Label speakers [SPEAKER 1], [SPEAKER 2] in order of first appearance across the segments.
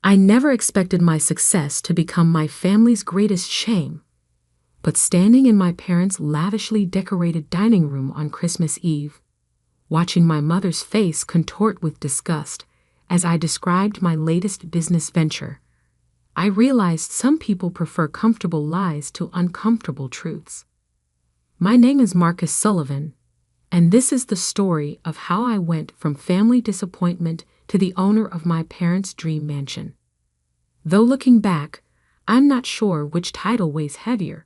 [SPEAKER 1] I never expected my success to become my family's greatest shame. But standing in my parents' lavishly decorated dining room on Christmas Eve, watching my mother's face contort with disgust as I described my latest business venture, I realized some people prefer comfortable lies to uncomfortable truths. My name is Marcus Sullivan, and this is the story of how I went from family disappointment to the owner of my parents' dream mansion. Though looking back, I'm not sure which title weighs heavier.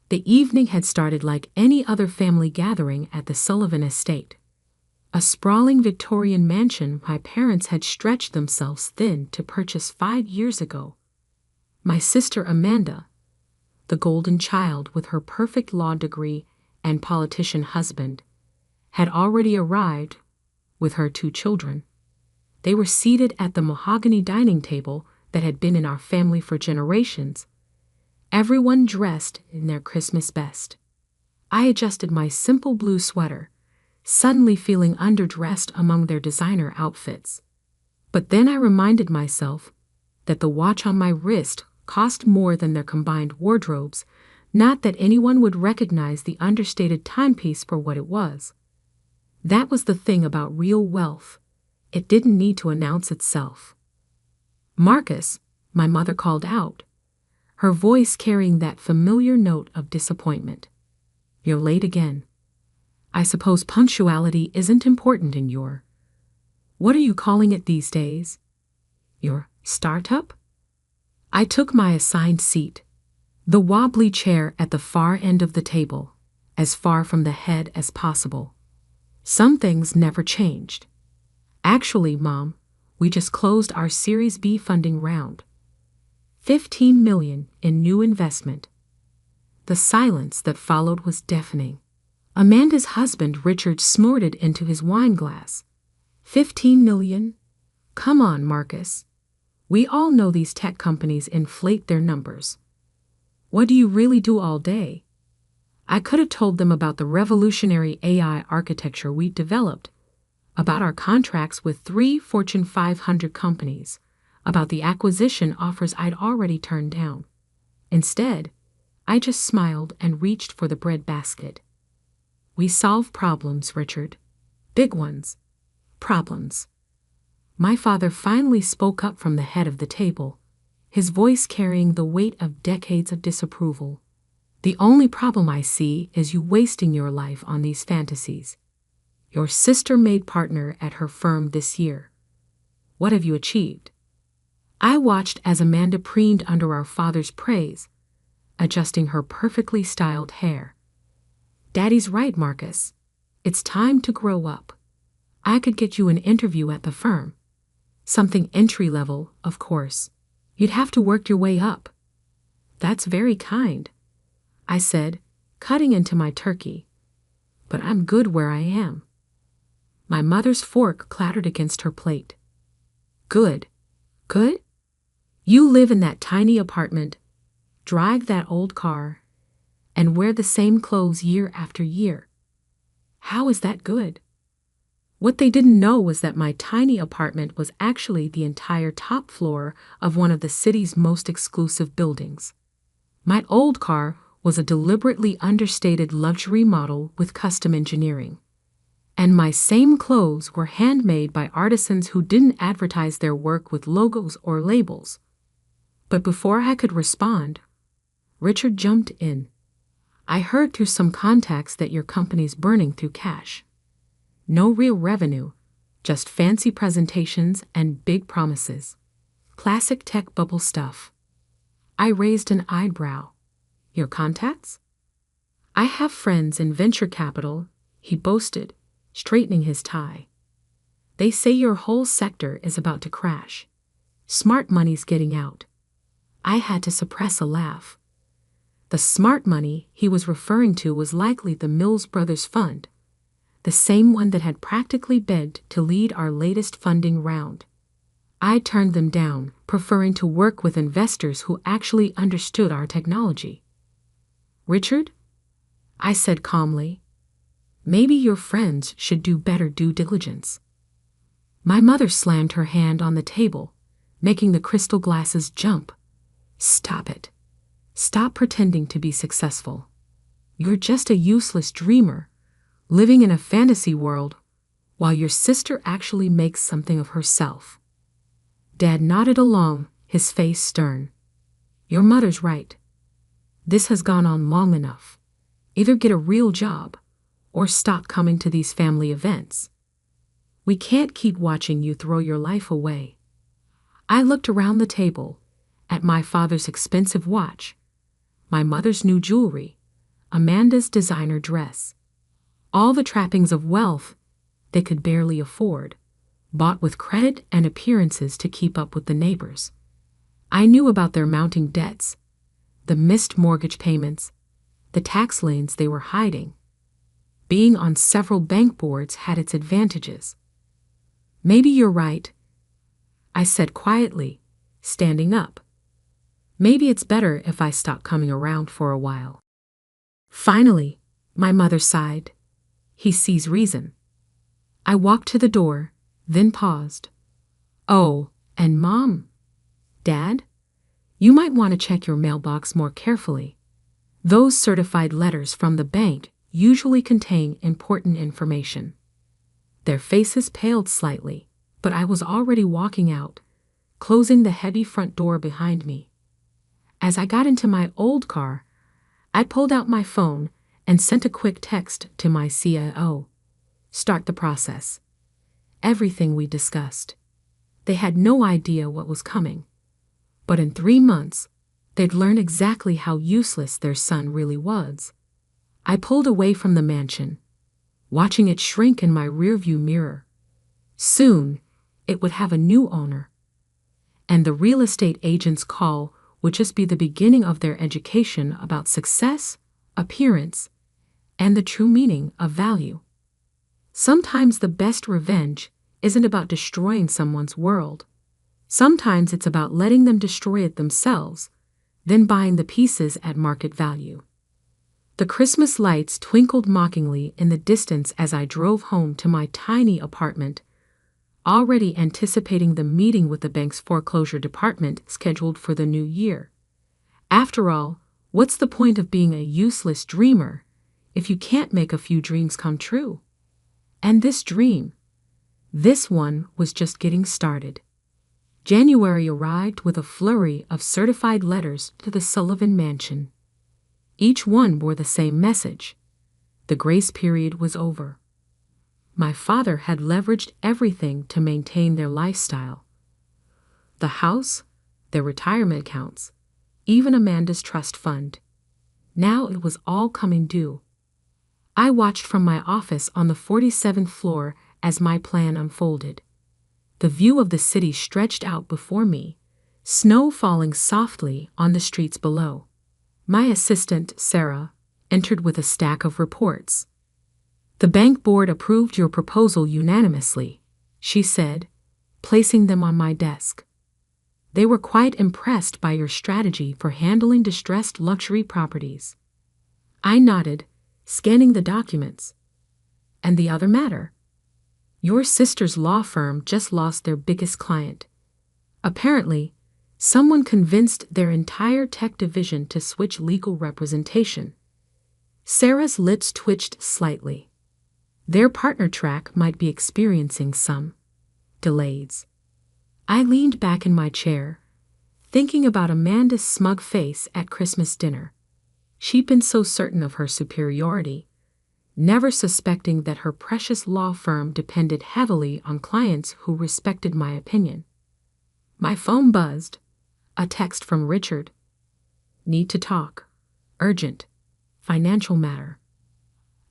[SPEAKER 1] The evening had started like any other family gathering at the Sullivan estate, a sprawling Victorian mansion my parents had stretched themselves thin to purchase 5 years ago. My sister Amanda, the golden child with her perfect law degree and politician husband, had already arrived with her 2 children. They were seated at the mahogany dining table that had been in our family for generations, everyone dressed in their Christmas best. I adjusted my simple blue sweater, suddenly feeling underdressed among their designer outfits. But then I reminded myself that the watch on my wrist cost more than their combined wardrobes, not that anyone would recognize the understated timepiece for what it was. That was the thing about real wealth. It didn't need to announce itself. "Marcus," my mother called out, her voice carrying that familiar note of disappointment. "You're late again. I suppose punctuality isn't important in your— what are you calling it these days? Your startup?" I took my assigned seat, the wobbly chair at the far end of the table, as far from the head as possible. Some things never changed. "Actually, Mom, we just closed our Series B funding round. $15 million in new investment." The silence that followed was deafening. Amanda's husband Richard snorted into his wine glass. $15 million? Come on, Marcus. We all know these tech companies inflate their numbers. What do you really do all day? I could have told them about the revolutionary AI architecture we developed, about our contracts with 3 Fortune 500 companies, about the acquisition offers I'd already turned down. Instead, I just smiled and reached for the bread basket. "We solve problems, Richard. Big ones. Problems." My father finally spoke up from the head of the table, his voice carrying the weight of decades of disapproval. "The only problem I see is you wasting your life on these fantasies. Your sister made partner at her firm this year. What have you achieved?" I watched as Amanda preened under our father's praise, adjusting her perfectly styled hair. "Daddy's right, Marcus. It's time to grow up. I could get you an interview at the firm. Something entry-level, of course. You'd have to work your way up." "That's very kind," I said, cutting into my turkey. "But I'm good where I am." My mother's fork clattered against her plate. "Good? Good? You live in that tiny apartment, drive that old car, and wear the same clothes year after year. How is that good?" What they didn't know was that my tiny apartment was actually the entire top floor of one of the city's most exclusive buildings. My old car was a deliberately understated luxury model with custom engineering. And my same clothes were handmade by artisans who didn't advertise their work with logos or labels. But before I could respond, Richard jumped in. "I heard through some contacts that your company's burning through cash. No real revenue, just fancy presentations and big promises. Classic tech bubble stuff." I raised an eyebrow. "Your contacts?" "I have friends in venture capital," he boasted, straightening his tie. "They say your whole sector is about to crash. Smart money's getting out." I had to suppress a laugh. The smart money he was referring to was likely the Mills Brothers Fund, the same one that had practically begged to lead our latest funding round. I turned them down, preferring to work with investors who actually understood our technology. "Richard," I said calmly, "maybe your friends should do better due diligence." My mother slammed her hand on the table, making the crystal glasses jump. Stop it. Stop pretending to be successful. You're just a useless dreamer, living in a fantasy world, while your sister actually makes something of herself. Dad nodded along, his face stern. Your mother's right. This has gone on long enough. Either get a real job, or stop coming to these family events. We can't keep watching you throw your life away. I looked around the table, at my father's expensive watch, my mother's new jewelry, Amanda's designer dress. All the trappings of wealth they could barely afford, bought with credit and appearances to keep up with the neighbors. I knew about their mounting debts, the missed mortgage payments, the tax liens they were hiding. Being on several bank boards had its advantages. Maybe you're right, I said quietly, standing up. Maybe it's better if I stop coming around for a while. Finally, my mother sighed. He sees reason. I walked to the door, then paused. Oh, and Mom, Dad, you might want to check your mailbox more carefully. Those certified letters from the bank usually contain important information. Their faces paled slightly, but I was already walking out, closing the heavy front door behind me. As I got into my old car, I pulled out my phone and sent a quick text to my CIO. Start the process. Everything we discussed. They had no idea what was coming. But in 3 months, they'd learn exactly how useless their son really was. I pulled away from the mansion, watching it shrink in my rearview mirror. Soon, it would have a new owner. And the real estate agent's call would just be the beginning of their education about success, appearance, and the true meaning of value. Sometimes the best revenge isn't about destroying someone's world. Sometimes it's about letting them destroy it themselves, then buying the pieces at market value. The Christmas lights twinkled mockingly in the distance as I drove home to my tiny apartment, already anticipating the meeting with the bank's foreclosure department scheduled for the new year. After all, what's the point of being a useless dreamer if you can't make a few dreams come true? And this one was just getting started. January arrived with a flurry of certified letters to the Sullivan Mansion. Each one bore the same message. The grace period was over. My father had leveraged everything to maintain their lifestyle. The house, their retirement accounts, even Amanda's trust fund. Now it was all coming due. I watched from my office on the 47th floor as my plan unfolded. The view of the city stretched out before me, snow falling softly on the streets below. My assistant, Sarah, entered with a stack of reports. The bank board approved your proposal unanimously, she said, placing them on my desk. They were quite impressed by your strategy for handling distressed luxury properties. I nodded, scanning the documents. And the other matter? Your sister's law firm just lost their biggest client. Apparently, someone convinced their entire tech division to switch legal representation. Sarah's lips twitched slightly. Their partner track might be experiencing some delays. I leaned back in my chair, thinking about Amanda's smug face at Christmas dinner. She'd been so certain of her superiority, never suspecting that her precious law firm depended heavily on clients who respected my opinion. My phone buzzed. A text from Richard. Need to talk. Urgent. Financial matter.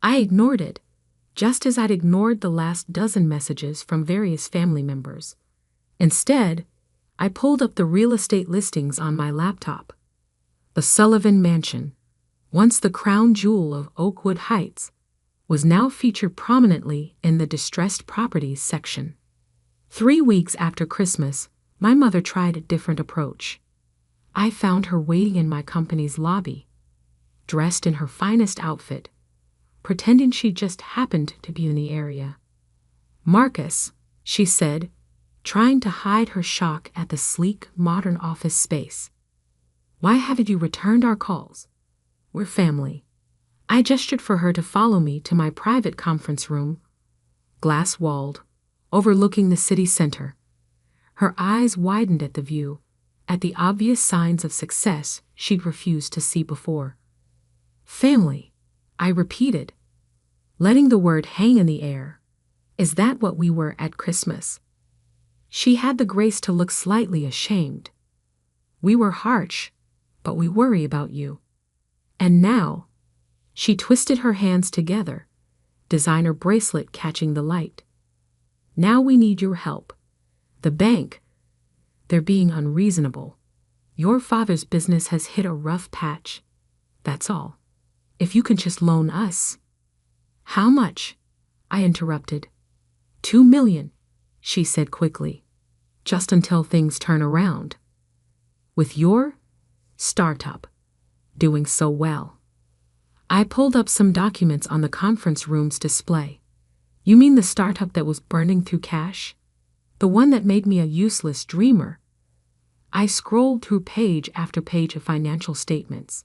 [SPEAKER 1] I ignored it, just as I'd ignored the last dozen messages from various family members. Instead, I pulled up the real estate listings on my laptop. The Sullivan Mansion, once the crown jewel of Oakwood Heights, was now featured prominently in the distressed properties section. 3 weeks after Christmas, my mother tried a different approach. I found her waiting in my company's lobby, dressed in her finest outfit, pretending she just happened to be in the area. Marcus, she said, trying to hide her shock at the sleek, modern office space. "Why haven't you returned our calls? We're family." I gestured for her to follow me to my private conference room, glass-walled, overlooking the city center. Her eyes widened at the view, at the obvious signs of success she'd refused to see before. "Family," I repeated, letting the word hang in the air. "Is that what we were at Christmas?" She had the grace to look slightly ashamed. "We were harsh, but we worry about you. And now," she twisted her hands together, designer bracelet catching the light. "Now we need your help. The bank, they're being unreasonable. Your father's business has hit a rough patch. That's all. If you can just loan us." "How much?" I interrupted. $2 million, she said quickly. "Just until things turn around. With your startup doing so well." I pulled up some documents on the conference room's display. "You mean the startup that was burning through cash? The one that made me a useless dreamer?" I scrolled through page after page of financial statements.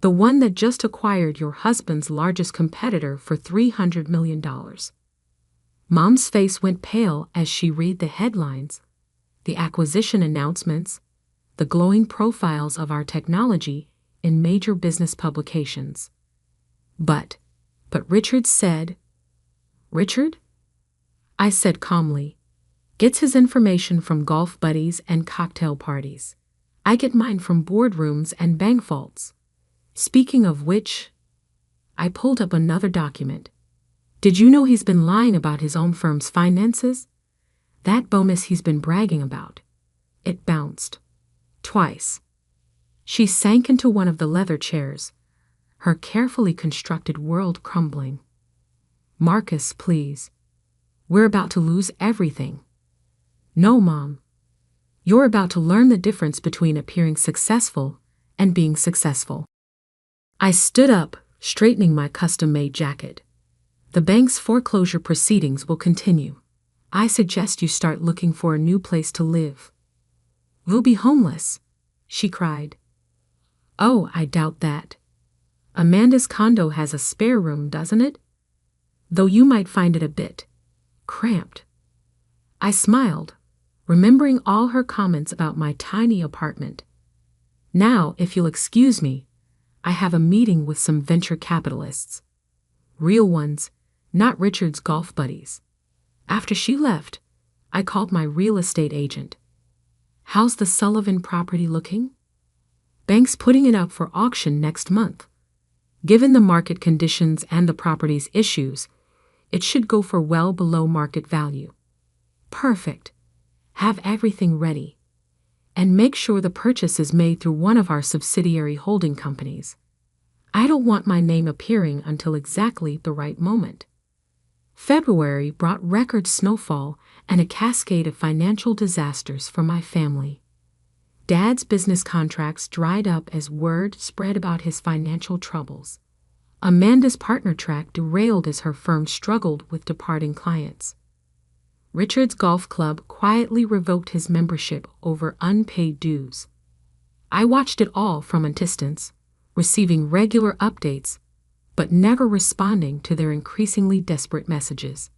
[SPEAKER 1] "The one that just acquired your husband's largest competitor for $300 million. Mom's face went pale as she read the headlines, the acquisition announcements, the glowing profiles of our technology in major business publications. But Richard said—" "Richard?" I said calmly. "Gets his information from golf buddies and cocktail parties. I get mine from boardrooms and bank vaults. Speaking of which," I pulled up another document. "Did you know he's been lying about his own firm's finances? That bonus he's been bragging about. It bounced. Twice." She sank into one of the leather chairs, her carefully constructed world crumbling. "Marcus, please. We're about to lose everything." "No, Mom. You're about to learn the difference between appearing successful and being successful." I stood up, straightening my custom-made jacket. "The bank's foreclosure proceedings will continue. I suggest you start looking for a new place to live." "We'll be homeless," she cried. "Oh, I doubt that. Amanda's condo has a spare room, doesn't it? Though you might find it a bit cramped." I smiled, remembering all her comments about my tiny apartment. "Now, if you'll excuse me, I have a meeting with some venture capitalists. Real ones, not Richard's golf buddies." After she left, I called my real estate agent. "How's the Sullivan property looking?" "Bank's putting it up for auction next month. Given the market conditions and the property's issues, it should go for well below market value." "Perfect. Have everything ready. And make sure the purchase is made through one of our subsidiary holding companies. I don't want my name appearing until exactly the right moment." February brought record snowfall and a cascade of financial disasters for my family. Dad's business contracts dried up as word spread about his financial troubles. Amanda's partner track derailed as her firm struggled with departing clients. Richard's golf club quietly revoked his membership over unpaid dues. I watched it all from a distance, receiving regular updates, but never responding to their increasingly desperate messages.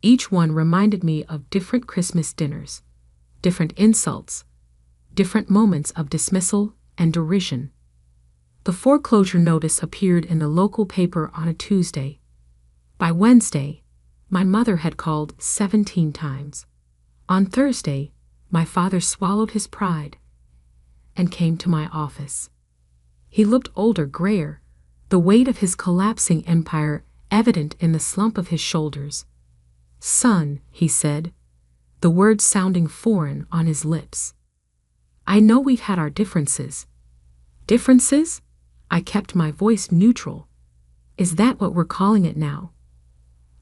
[SPEAKER 1] Each one reminded me of different Christmas dinners, different insults, different moments of dismissal and derision. The foreclosure notice appeared in the local paper on a Tuesday. By Wednesday, my mother had called 17 times. On Thursday, my father swallowed his pride and came to my office. He looked older, grayer, the weight of his collapsing empire evident in the slump of his shoulders. "Son," he said, the words sounding foreign on his lips. "I know we've had our differences." "Differences?" I kept my voice neutral. "Is that what we're calling it now?"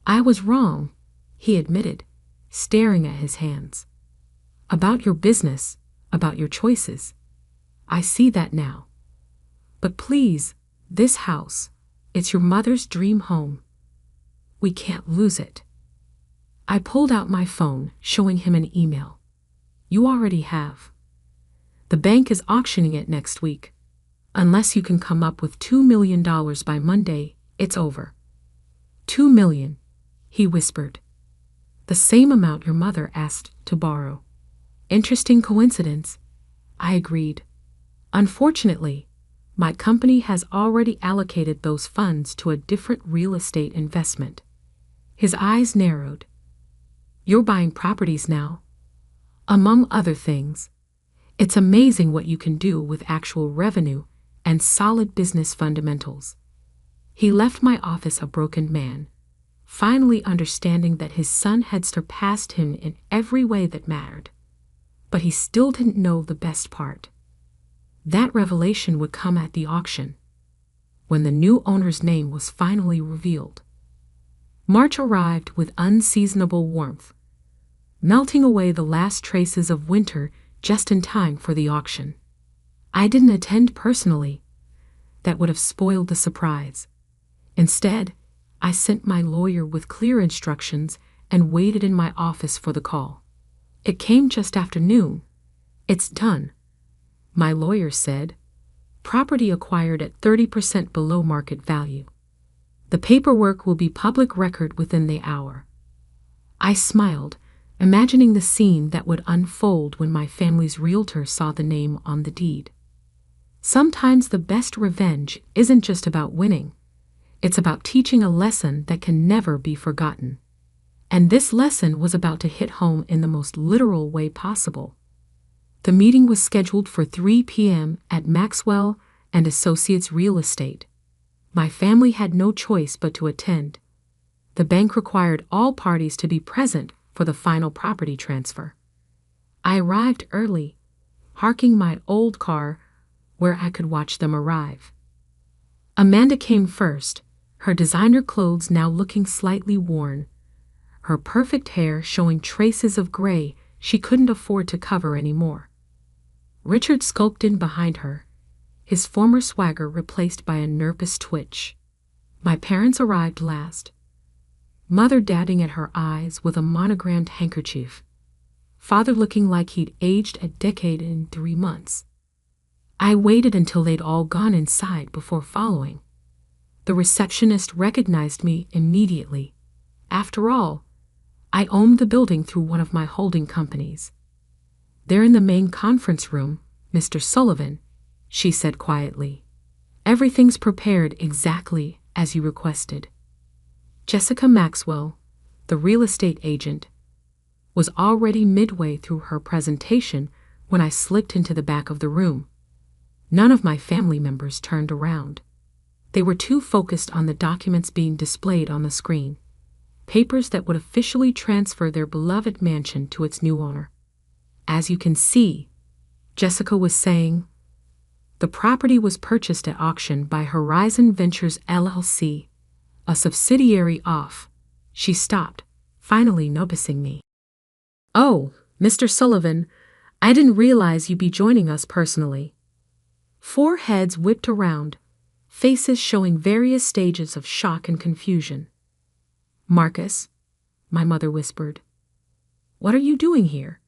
[SPEAKER 1] "I was wrong," he admitted, staring at his hands. "About your business, about your choices. I see that now. But please, this house, it's your mother's dream home. We can't lose it." I pulled out my phone, showing him an email. You already have. The bank is auctioning it next week. Unless you can come up with $2 million by Monday, it's over. $2 million, he whispered. The same amount your mother asked to borrow. Interesting coincidence, I agreed. Unfortunately, my company has already allocated those funds to a different real estate investment. His eyes narrowed. You're buying properties now? Among other things, it's amazing what you can do with actual revenue and solid business fundamentals. He left my office a broken man, finally understanding that his son had surpassed him in every way that mattered. But he still didn't know the best part. That revelation would come at the auction, when the new owner's name was finally revealed. March arrived with unseasonable warmth, melting away the last traces of winter just in time for the auction. I didn't attend personally. That would have spoiled the surprise. Instead, I sent my lawyer with clear instructions and waited in my office for the call. It came just after noon. It's done, my lawyer said. Property acquired at 30% below market value. The paperwork will be public record within the hour. I smiled, imagining the scene that would unfold when my family's realtor saw the name on the deed. Sometimes the best revenge isn't just about winning. It's about teaching a lesson that can never be forgotten. And this lesson was about to hit home in the most literal way possible. The meeting was scheduled for 3 p.m. at Maxwell and Associates Real Estate. My family had no choice but to attend. The bank required all parties to be present for the final property transfer. I arrived early, parking my old car where I could watch them arrive. Amanda came first, her designer clothes now looking slightly worn, her perfect hair showing traces of gray she couldn't afford to cover anymore. Richard skulked in behind her, his former swagger replaced by a nervous twitch. My parents arrived last, Mother dabbing at her eyes with a monogrammed handkerchief, Father looking like he'd aged a decade in 3 months. I waited until they'd all gone inside before following. The receptionist recognized me immediately. After all, I owned the building through one of my holding companies. They're in the main conference room, Mr. Sullivan, she said quietly. Everything's prepared exactly as you requested. Jessica Maxwell, the real estate agent, was already midway through her presentation when I slipped into the back of the room. None of my family members turned around. They were too focused on the documents being displayed on the screen, papers that would officially transfer their beloved mansion to its new owner. As you can see, Jessica was saying, the property was purchased at auction by Horizon Ventures LLC, a subsidiary of. She stopped, finally noticing me. Oh, Mr. Sullivan, I didn't realize you'd be joining us personally. 4 heads whipped around, faces showing various stages of shock and confusion. Marcus, my mother whispered. What are you doing here?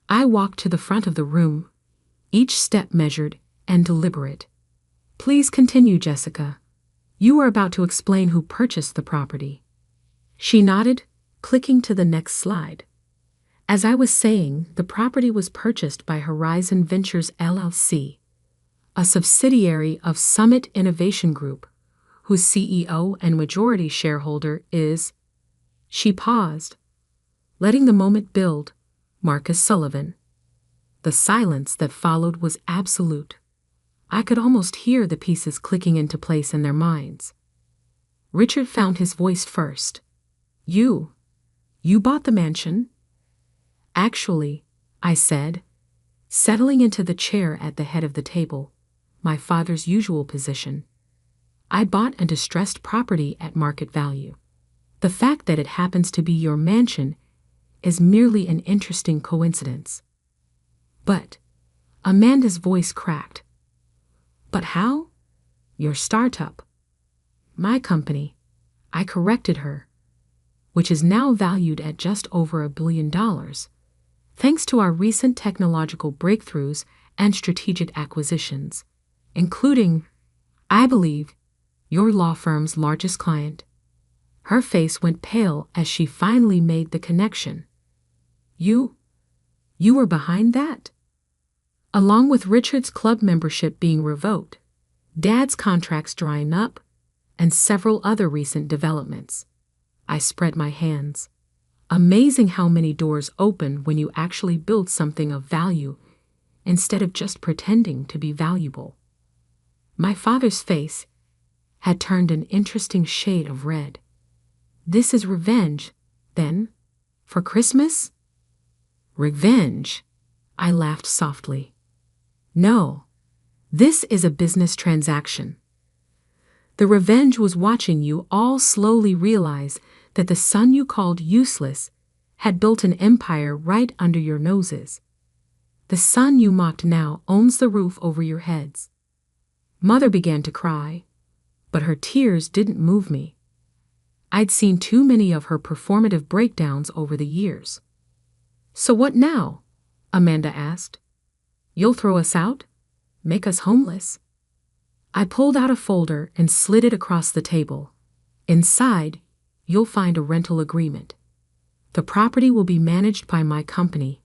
[SPEAKER 1] I walked to the front of the room, each step measured and deliberate. Please continue, Jessica. You are about to explain who purchased the property. She nodded, clicking to the next slide. As I was saying, the property was purchased by Horizon Ventures LLC, a subsidiary of Summit Innovation Group, whose CEO and majority shareholder is. She paused, letting the moment build, Marcus Sullivan. The silence that followed was absolute. I could almost hear the pieces clicking into place in their minds. Richard found his voice first. You bought the mansion? Actually, I said, settling into the chair at the head of the table, my father's usual position. I bought a distressed property at market value. The fact that it happens to be your mansion is merely an interesting coincidence. But, Amanda's voice cracked. But how? Your startup. My company. I corrected her. which is now valued at just over $1 billion, thanks to our recent technological breakthroughs and strategic acquisitions, including, I believe, your law firm's largest client. Her face went pale as she finally made the connection. You were behind that? Along with Richard's club membership being revoked, Dad's contracts drying up, and several other recent developments. I spread my hands. Amazing how many doors open when you actually build something of value instead of just pretending to be valuable. My father's face had turned an interesting shade of red. This is revenge, then, for Christmas? Revenge? I laughed softly. No, this is a business transaction. The revenge was watching you all slowly realize that the son you called useless had built an empire right under your noses. The son you mocked now owns the roof over your heads. Mother began to cry, but her tears didn't move me. I'd seen too many of her performative breakdowns over the years. So what now? Amanda asked. You'll throw us out? Make us homeless? I pulled out a folder and slid it across the table. Inside, you'll find a rental agreement. The property will be managed by my company,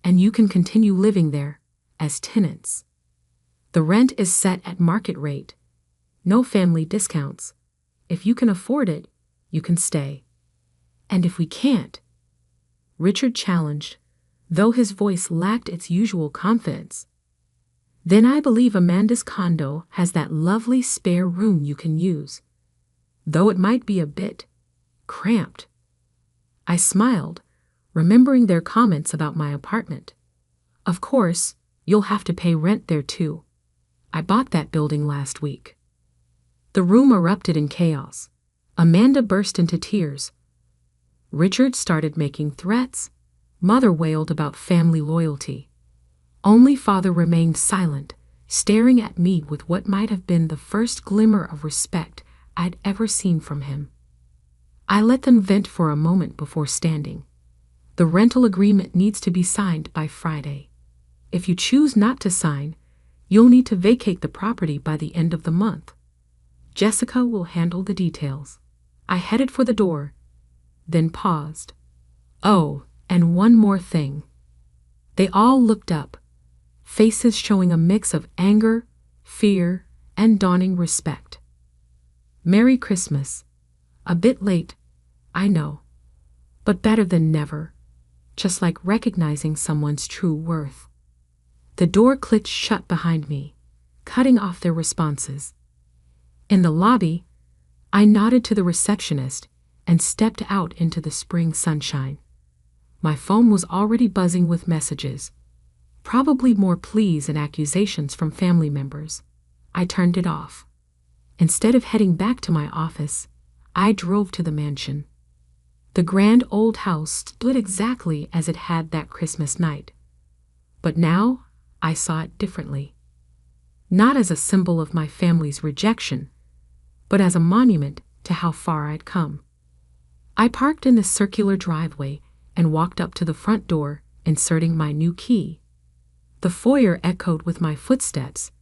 [SPEAKER 1] and you can continue living there as tenants. The rent is set at market rate. No family discounts. If you can afford it, you can stay. And if we can't, Richard challenged, though his voice lacked its usual confidence, then I believe Amanda's condo has that lovely spare room you can use, though it might be a bit cramped. I smiled, remembering their comments about my apartment. Of course, you'll have to pay rent there too. I bought that building last week. The room erupted in chaos. Amanda burst into tears. Richard started making threats. Mother wailed about family loyalty. Only Father remained silent, staring at me with what might have been the first glimmer of respect I'd ever seen from him. I let them vent for a moment before standing. The rental agreement needs to be signed by Friday. If you choose not to sign, you'll need to vacate the property by the end of the month. Jessica will handle the details. I headed for the door, then paused. Oh, and one more thing. They all looked up, faces showing a mix of anger, fear, and dawning respect. Merry Christmas. A bit late, I know, but better than never, just like recognizing someone's true worth. The door clicked shut behind me, cutting off their responses. In the lobby, I nodded to the receptionist and stepped out into the spring sunshine. My phone was already buzzing with messages, probably more pleas and accusations from family members. I turned it off. Instead of heading back to my office, I drove to the mansion. The grand old house stood exactly as it had that Christmas night. But now I saw it differently. Not as a symbol of my family's rejection, but as a monument to how far I'd come. I parked in the circular driveway and walked up to the front door, inserting my new key. The foyer echoed with my footsteps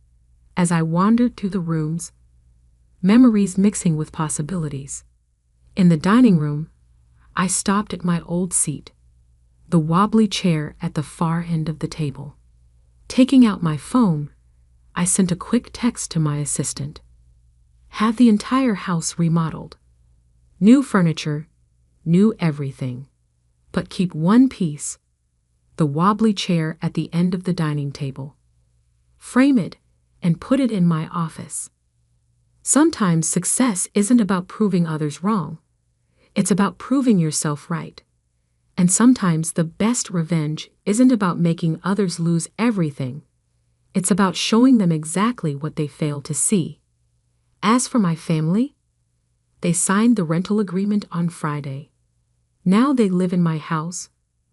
[SPEAKER 1] as I wandered through the rooms, memories mixing with possibilities. In the dining room, I stopped at my old seat, the wobbly chair at the far end of the table. Taking out my phone, I sent a quick text to my assistant. Have the entire house remodeled. New furniture, new everything. But keep one piece, the wobbly chair at the end of the dining table. Frame it and put it in my office. Sometimes success isn't about proving others wrong. It's about proving yourself right. And sometimes the best revenge isn't about making others lose everything. It's about showing them exactly what they failed to see. As for my family, they signed the rental agreement on Friday. Now they live in my house,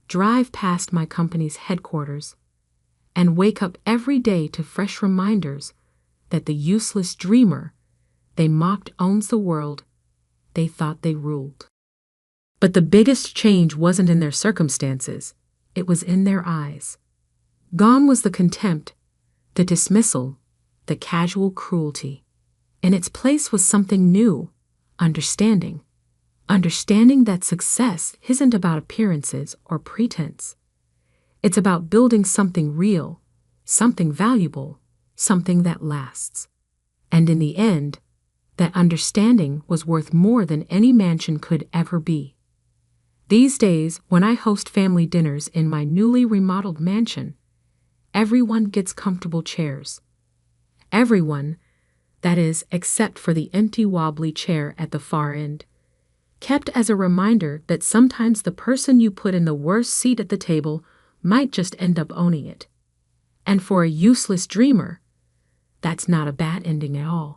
[SPEAKER 1] drive past my company's headquarters, and wake up every day to fresh reminders that the useless dreamer they mocked owns the world they thought they ruled. But the biggest change wasn't in their circumstances, it was in their eyes. Gone was the contempt, the dismissal, the casual cruelty. In its place was something new, understanding. Understanding that success isn't about appearances or pretense. It's about building something real, something valuable, something that lasts. And in the end, that understanding was worth more than any mansion could ever be. These days, when I host family dinners in my newly remodeled mansion, everyone gets comfortable chairs. Everyone, that is, except for the empty wobbly chair at the far end, kept as a reminder that sometimes the person you put in the worst seat at the table might just end up owning it. And for a useless dreamer, that's not a bad ending at all.